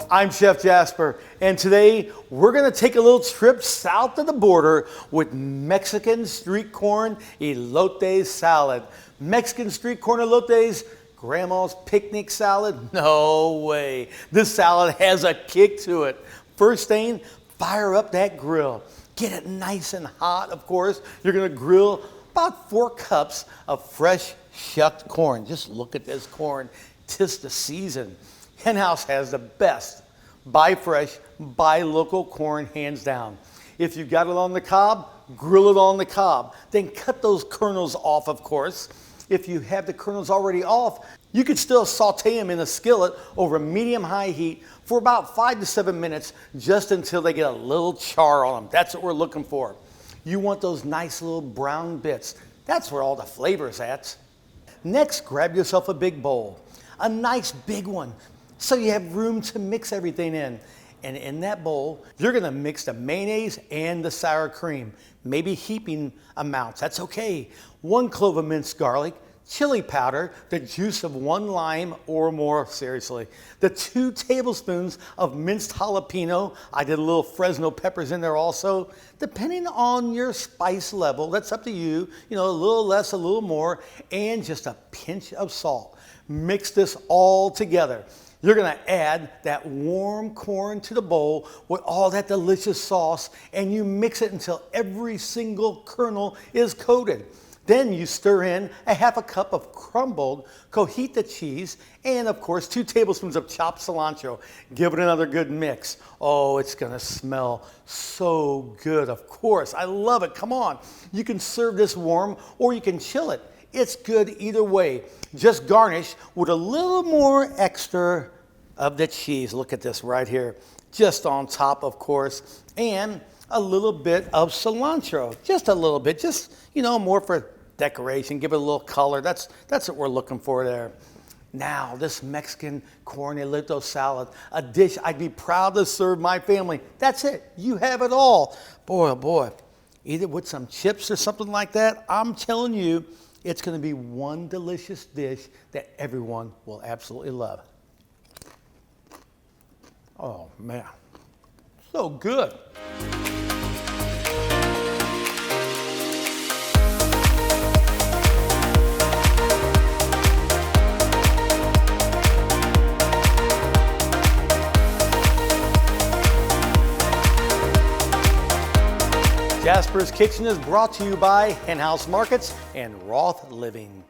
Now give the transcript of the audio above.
I'm Chef Jasper, and today we're gonna take a little trip south of the border with Mexican street corn elotes salad. Mexican street corn elotes, grandma's picnic salad? No way. This salad has a kick to it. First thing, fire up that grill. Get it nice and hot, of course. You're gonna grill about 4 cups of fresh shucked corn. Just look at this corn. 'Tis the season. Henhouse has the best. Buy fresh, buy local corn, hands down. If you got it on the cob, grill it on the cob. Then cut those kernels off, of course. If you have the kernels already off, you could still saute them in a skillet over medium-high heat for about 5 to 7 minutes, just until they get a little char on them. That's what we're looking for. You want those nice little brown bits. That's where all the flavor's at. Next, grab yourself a big bowl. A nice big one, so you have room to mix everything in. And in that bowl, you're gonna mix the mayonnaise and the sour cream, maybe heaping amounts, that's okay. 1 clove of minced garlic, chili powder, the juice of 1 lime or more, seriously. The 2 tablespoons of minced jalapeno. I did a little Fresno peppers in there also. Depending on your spice level, that's up to you. You know, a little less, a little more, and just a pinch of salt. Mix this all together. You're gonna add that warm corn to the bowl with all that delicious sauce, and you mix it until every single kernel is coated. Then you stir in a 1/2 cup of crumbled cotija cheese and, of course, 2 tablespoons of chopped cilantro. Give it another good mix. Oh, it's gonna smell so good, of course. I love it. Come on. You can serve this warm or you can chill it. It's good either way. Just garnish with a little more extra of the cheese. Look at this right here. Just on top, of course. And a little bit of cilantro. Just a little bit. Just, you know, more for decoration. Give it a little color. That's what we're looking for there. Now, this Mexican corn elote salad, a dish I'd be proud to serve my family. That's it. You have it all. Boy, oh boy. Either with some chips or something like that, I'm telling you, it's going to be one delicious dish that everyone will absolutely love. Oh, man. So good. Jasper's Kitchen is brought to you by Henhouse Markets and Roth Living.